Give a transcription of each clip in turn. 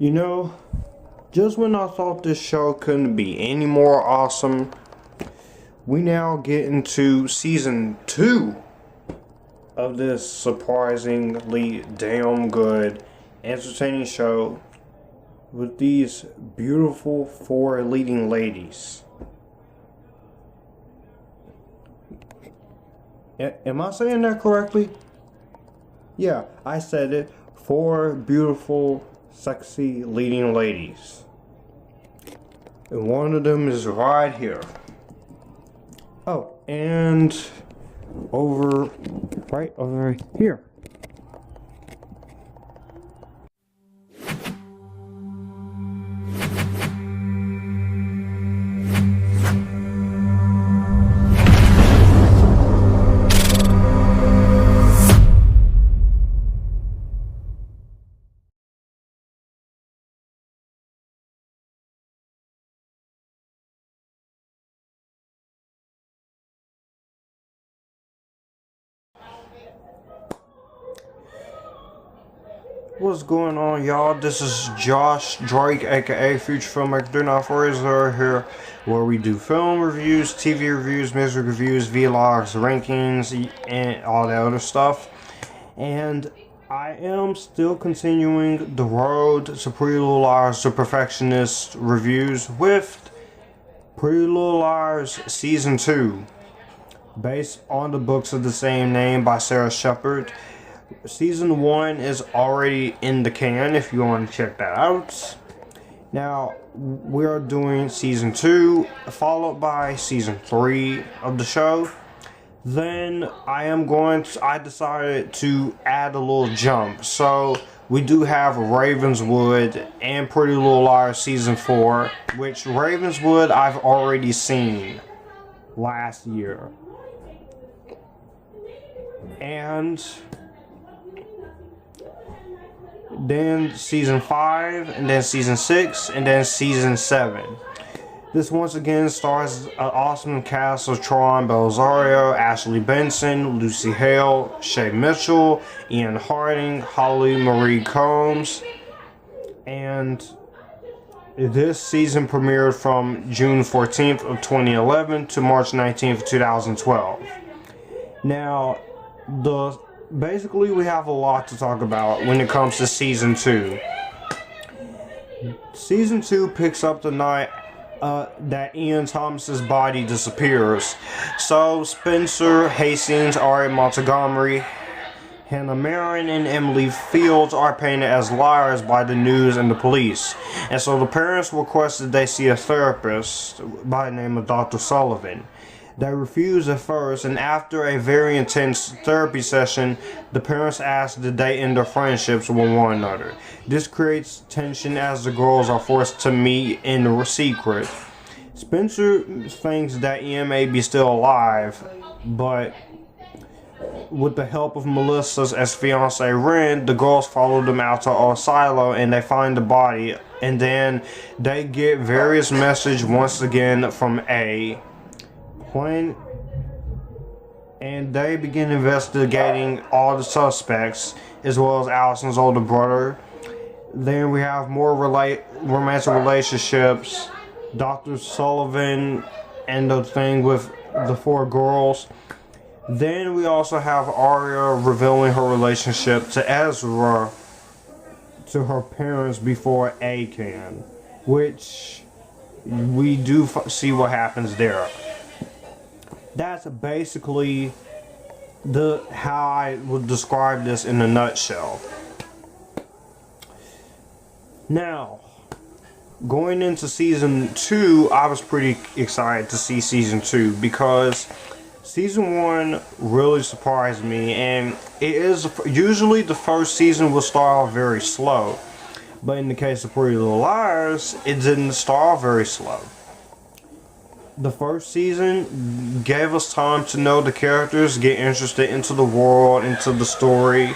You know, just when I thought this show couldn't be any more awesome, we now get into season 2 of this surprisingly damn good, entertaining show with these beautiful 4 leading ladies. Am I saying that correctly? Yeah, I said it. 4 beautiful, sexy leading ladies. And one of them is right here. Oh, and right over here. What's going on, y'all? This is Josh Drake, aka Future Filmmaker 3940 here, where we do film reviews, TV reviews, music reviews, vlogs, rankings, and all that other stuff. And I am still continuing the road to Pretty Little Liars to Perfectionists reviews with Pretty Little Liars Season 2, based on the books of the same name by Sarah Shepard. Season 1 is already in the can if you want to check that out. Now, we are doing Season 2, followed by Season 3 of the show. Then I decided to add a little jump. So, we do have Ravenswood and Pretty Little Liars Season 4, which Ravenswood I've already seen last year. And then Season 5, and then Season 6, and then Season 7. This once again stars an awesome cast of Troian, Bellisario, Ashley Benson, Lucy Hale, Shay Mitchell, Ian Harding, Holly Marie Combs. And this season premiered from June 14th of 2011 to March 19th of 2012. Now, basically, we have a lot to talk about when it comes to Season 2. Season 2 picks up the night that Ian Thomas's body disappears. So, Spencer Hastings, Ari Montgomery, Hannah Marin, and Emily Fields are painted as liars by the news and the police. And so the parents requested they see a therapist by the name of Dr. Sullivan. They refused at first, and after a very intense therapy session, the parents asked that they end their friendships with one another. This creates tension as the girls are forced to meet in secret. Spencer thinks that Ian may be still alive, but with the help of Melissa's SVSA Ren, the girls follow them out to a silo and they find the body, and then they get various messages once again from A. And they begin investigating all the suspects, as well as Allison's older brother. Then we have more romantic relationships, Dr. Sullivan, and the thing with the 4 girls. Then we also have Arya revealing her relationship to Ezra, to her parents before A can, which we do see what happens there. That's basically how I would describe this in a nutshell. Now, going into Season 2, I was pretty excited to see Season 2 because Season 1 really surprised me, and it is usually the first season will start off very slow, but in the case of Pretty Little Liars, it didn't start off very slow. The first season gave us time to know the characters, get interested into the world, into the story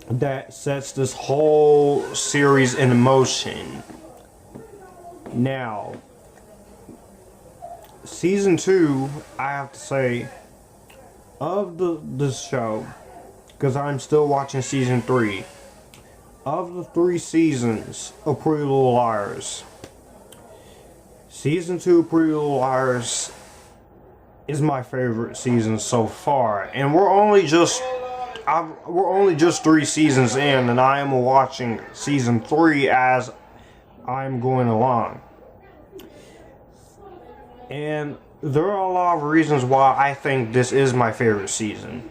that sets this whole series in motion. Now, Season 2, I have to say, of this show, because I'm still watching Season 3, Of the 3 seasons of Pretty Little Liars, Season 2 of Pretty Little Liars is my favorite season so far. And we're only just 3 seasons in, and I am watching Season 3 as I'm going along. And there are a lot of reasons why I think this is my favorite season.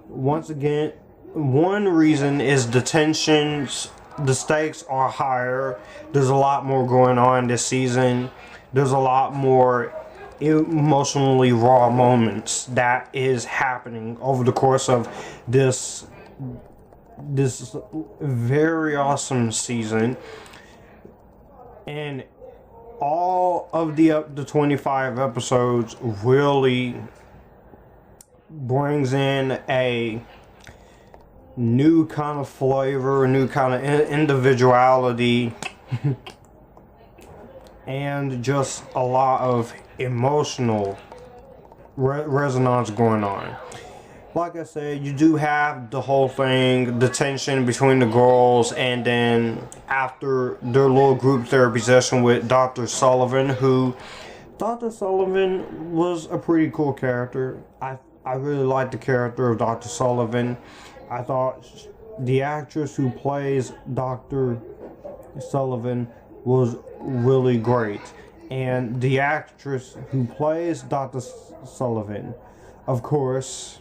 Once again, one reason is the tensions, the stakes are higher. There's a lot more going on this season. There's a lot more emotionally raw moments that is happening over the course of this very awesome season. And all of the 25 episodes really brings in a new kind of flavor, a new kind of individuality, and just a lot of emotional resonance going on. Like I said, you do have the whole thing, the tension between the girls, and then after their little group therapy session with Dr. Sullivan, who Dr. Sullivan was a pretty cool character. I really liked the character of Dr. Sullivan. I thought the actress who plays Dr. Sullivan was really great. And the actress who plays Dr. Sullivan, of course,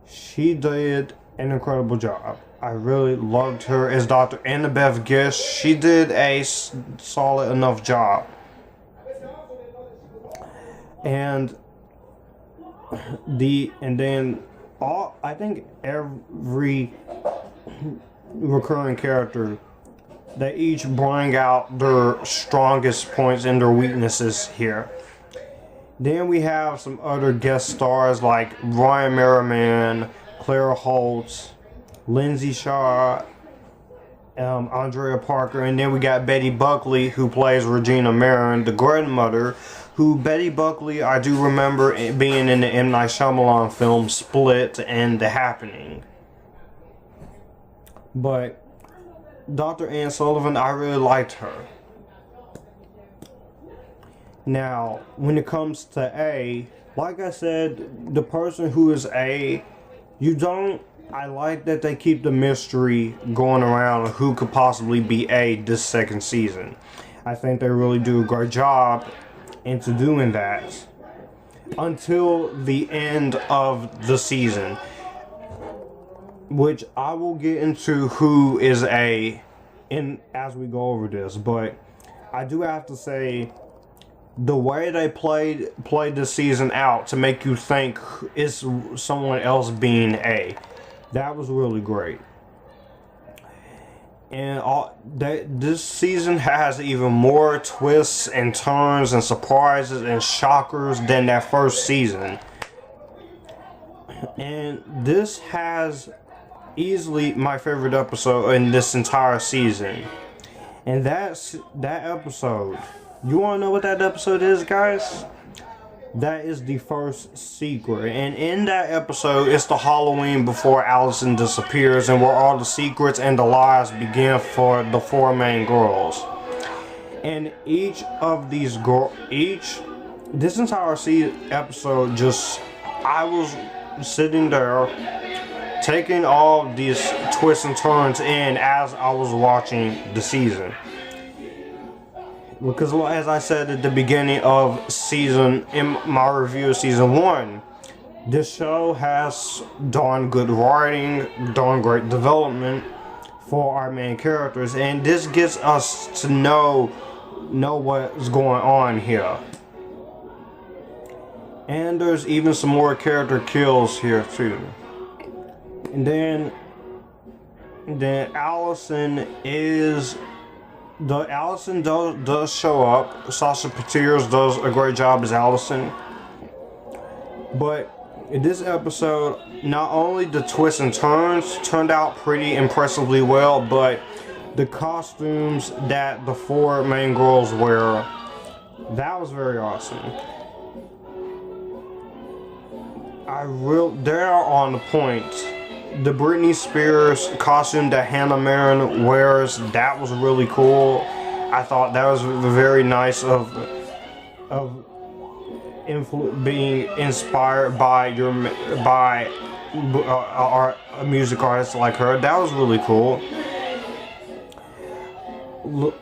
she did an incredible job. I really loved her as Dr. Annabeth Gish. She did a solid enough job. And I think every recurring character, they each bring out their strongest points and their weaknesses here. Then we have some other guest stars like Ryan Merriman, Clara Holtz, Lindsay Shaw, Andrea Parker, and then we got Betty Buckley, who plays Regina Marin, the grandmother. Who Betty Buckley, I do remember being in the M. Night Shyamalan film Split and The Happening. But Dr. Ann Sullivan, I really liked her. Now, when it comes to A, like I said, the person who is A, I like that they keep the mystery going around who could possibly be A this second season. I think they really do a great job into doing that until the end of the season, which I will get into who is A as we go over this. But I do have to say, the way they played this season out to make you think is someone else being A, that was really great. And this season has even more twists and turns and surprises and shockers than that first season. And this has easily my favorite episode in this entire season. And that episode, you want to know what that episode is, guys? That is the first secret. And in that episode, it's the Halloween before Allison disappears, and where all the secrets and the lies begin for the 4 main girls. And each of these this entire episode, I was sitting there taking all these twists and turns in as I was watching the season. Because as I said at the beginning of in my review of season 1, this show has darn good writing, darn great development for our main characters, and this gets us to know what's going on here. And there's even some more character kills here too. And then Allison does show up. Sasha Pieterse does a great job as Allison. But in this episode, not only the twists and turns turned out pretty impressively well, but the costumes that the 4 main girls wear, that was very awesome. They're on the point. the Britney Spears costume that Hannah Marin wears, that was really cool. I thought that was very nice of being inspired by a music artist like her. That was really cool.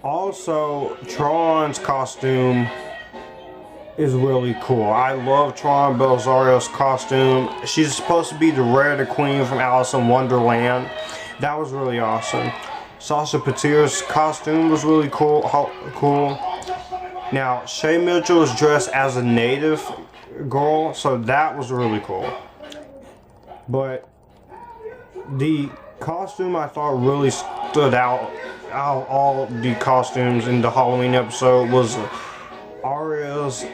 Also, Troian's costume is really cool. I love Troian Bellisario's costume. She's supposed to be the Rare Queen from Alice in Wonderland. That was really awesome. Sasha Pieterse's costume was really cool. Now, Shay Mitchell was dressed as a native girl, so that was really cool. But the costume I thought really stood out of all the costumes in the Halloween episode was Aria's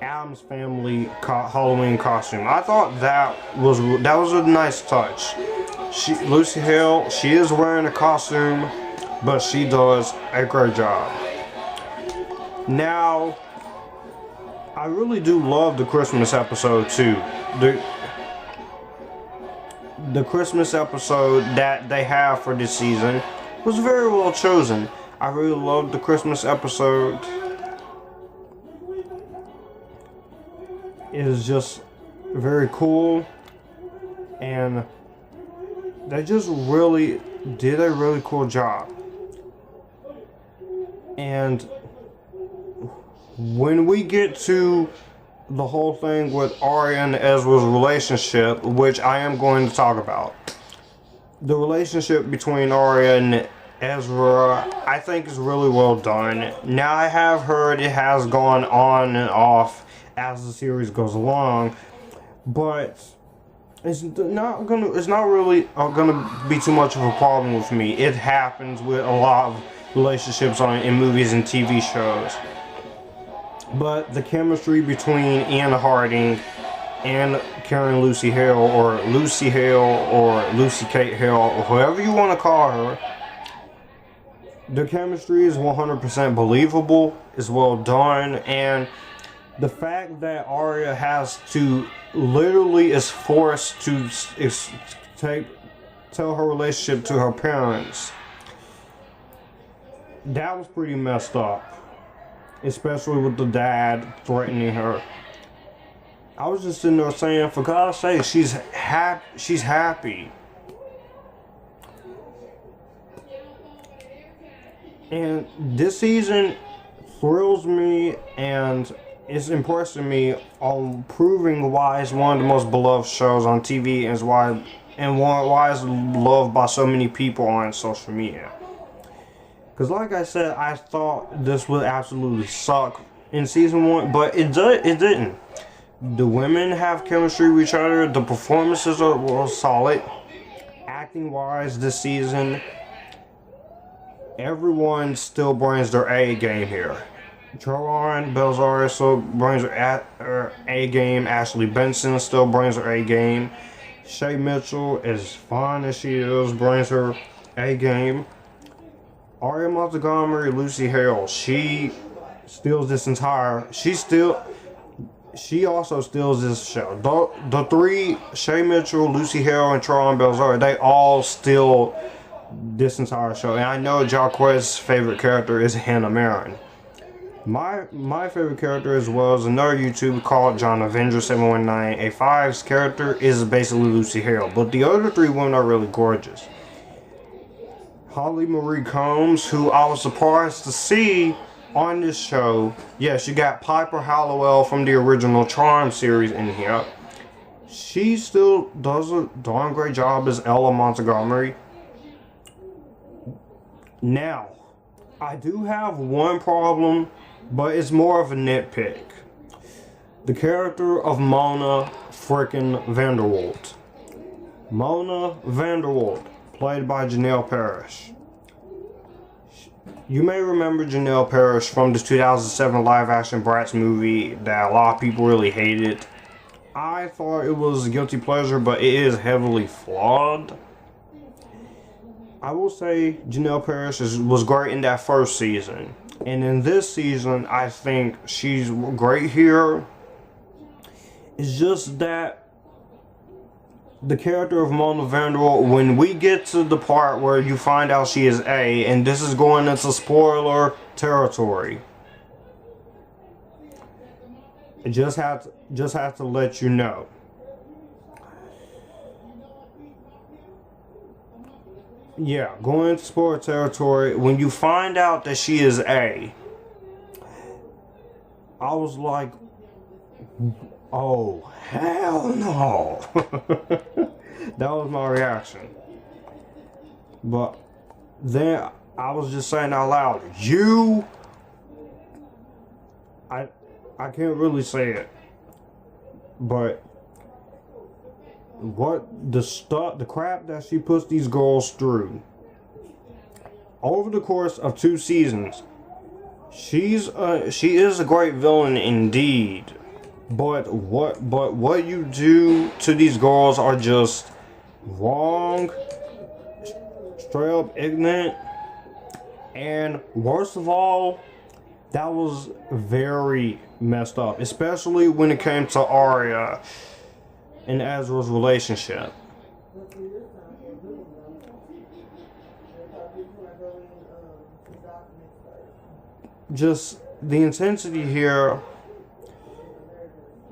Addams Family Halloween costume. I thought that was a nice touch. Lucy Hale, she is wearing a costume, but she does a great job. Now, I really do love the Christmas episode too. The Christmas episode that they have for this season was very well chosen. I really loved the Christmas episode. It is just very cool, and they just really did a really cool job. And when we get to the whole thing with Aria and Ezra's relationship, which I am going to talk about, the relationship between Aria and Ezra, I think is really well done. Now, I have heard it has gone on and off as the series goes along, but it's not really gonna be too much of a problem with me. It happens with a lot of relationships in movies and TV shows. But the chemistry between Ian Harding and Karen Lucy Hale, or Lucy Hale, or Lucy Kate Hale, or whoever you want to call her, the chemistry is 100% believable, is well done, and the fact that Aria has to literally is forced to tell her relationship to her parents, that was pretty messed up, especially with the dad threatening her. I was just sitting there saying, for God's sake, she's happy. And this season thrills me, and it's impressing me on proving why it's one of the most beloved shows on TV, and why it's loved by so many people on social media. Because like I said, I thought this would absolutely suck in season 1, but it didn't. The women have chemistry with each other. The performances were solid. Acting wise this season, everyone still brings their A game here. Troian Bellisario still brings her A game. Ashley Benson still brings her A game. Shay Mitchell, as fine as she is, brings her A game. Aria Montgomery, Lucy Hale, she steals this entire. She also steals this show. The three, Shay Mitchell, Lucy Hale, and Troian Bellisario, they all steal this entire show. And I know Jacquez's favorite character is Hannah Marin. My favorite character, as well as another YouTuber called John Avenger 719A5's character, is basically Lucy Hale. But the other three women are really gorgeous. Holly Marie Combs, who I was surprised to see on this show. Yes, you got Piper Halliwell from the original Charm series in here. She still does a darn great job as Ella Montgomery. Now, I do have one problem, but it's more of a nitpick. The character of Mona frickin' Vanderwalt. Mona Vanderwalt, played by Janelle Parrish. You may remember Janelle Parrish from the 2007 live-action Bratz movie that a lot of people really hated. I thought it was a guilty pleasure, but it is heavily flawed. I will say Janelle Parrish was great in that first season. And in this season, I think she's great here. It's just that the character of Mona Vanderbilt, when we get to the part where you find out she is A, and this is going into spoiler territory, I just have to let you know. Yeah, going into spoiler territory, when you find out that she is A, I was like, oh, hell no. That was my reaction. But then I was just saying out loud, I can't really say it, but what the crap that she puts these girls through over the course of 2 seasons, she is a great villain indeed. But what you do to these girls are just wrong, straight up ignorant, and worst of all, that was very messed up, especially when it came to Arya and Ezra's relationship. Just the intensity here,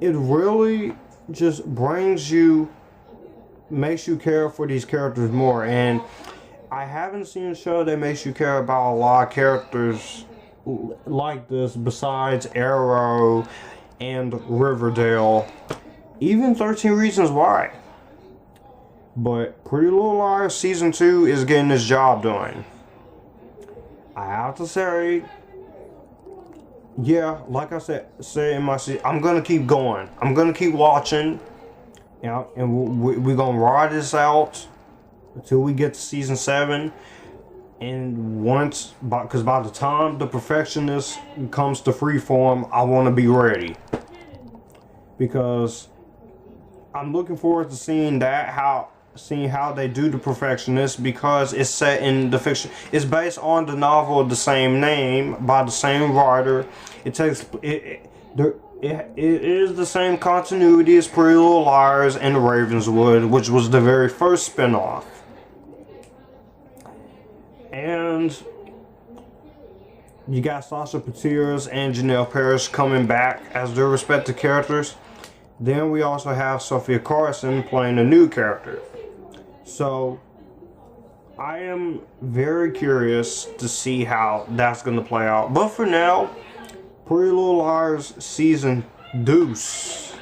it really just makes you care for these characters more. And I haven't seen a show that makes you care about a lot of characters like this besides Arrow and Riverdale, even 13 Reasons Why. But Pretty Little Liars season 2 is getting its job done. I have to say, yeah, like I said in my season, I'm gonna keep going. I'm gonna keep watching, and we're gonna ride this out until we get to season 7. And because by the time the Perfectionist comes to Freeform, I want to be ready, because I'm looking forward to seeing how they do the Perfectionist, because it's set in the fiction. It's based on the novel of the same name by the same writer. It is the same continuity as Pretty Little Liars and Ravenswood, which was the very first spinoff. And you got Sasha Pieterse and Janelle Parrish coming back as their respective characters. Then we also have Sophia Carson playing a new character. So I am very curious to see how that's going to play out. But for now, Pretty Little Liars season deuce,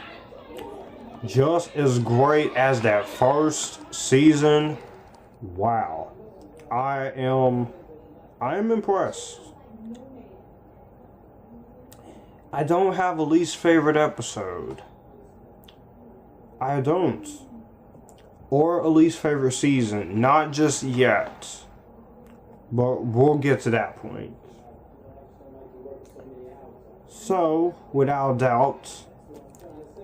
just as great as that first season. Wow. I am impressed. I don't have a least favorite episode. I don't. Or a least favorite season. Not just yet. But we'll get to that point. So, without doubt,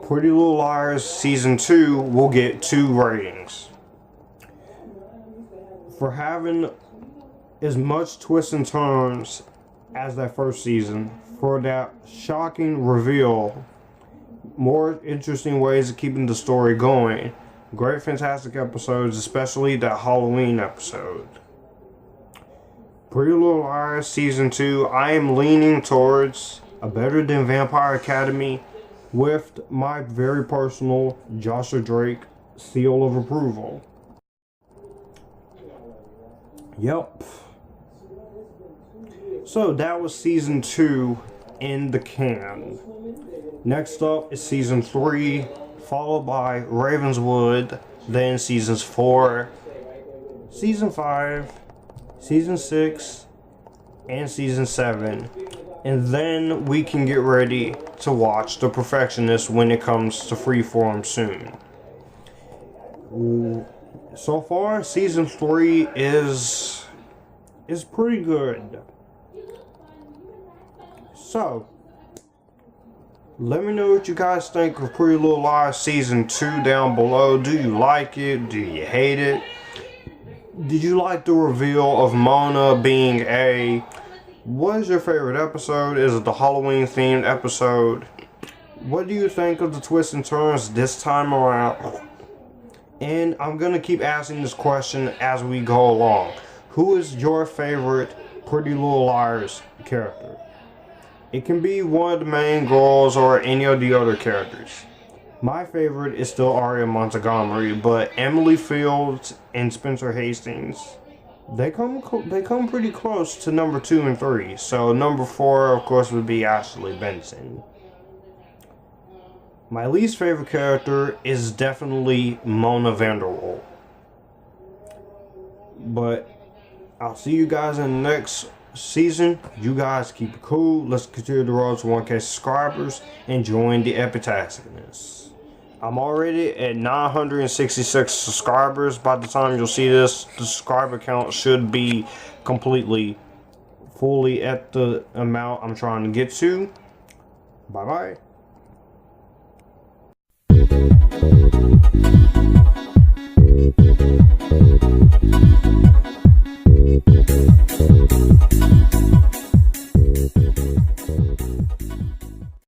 Pretty Little Liars season 2 will get 2 ratings. For having as much twists and turns as that first season, for that shocking reveal, more interesting ways of keeping the story going, great fantastic episodes, especially that Halloween episode. Pretty Little Liars season 2, I am leaning towards a better than Vampire Academy, with my very personal Joshua Drake seal of approval. Yep. So that was season 2 in the can. Next up is season 3, followed by Ravenswood, then seasons 4, season 5, season 6, and season 7. And then we can get ready to watch The Perfectionists when it comes to Freeform soon. So far, season 3 is pretty good. So, let me know what you guys think of Pretty Little Liars season 2 down below. Do you like it? Do you hate it? Did you like the reveal of Mona being A? What is your favorite episode? Is it the Halloween themed episode? What do you think of the twists and turns this time around? And I'm going to keep asking this question as we go along. Who is your favorite Pretty Little Liars character? It can be one of the main girls or any of the other characters. My favorite is still Aria Montgomery, but Emily Fields and Spencer Hastings, they come pretty close to number 2 and 3. So number 4, of course, would be Ashley Benson. My least favorite character is definitely Mona Vanderwall. But I'll see you guys in the next season. You guys keep it cool. Let's continue the road to 1K subscribers and join the Epitaphionists. I'm already at 966 subscribers. By the time you'll see this, the subscriber count should be fully at the amount I'm trying to get to. Bye bye.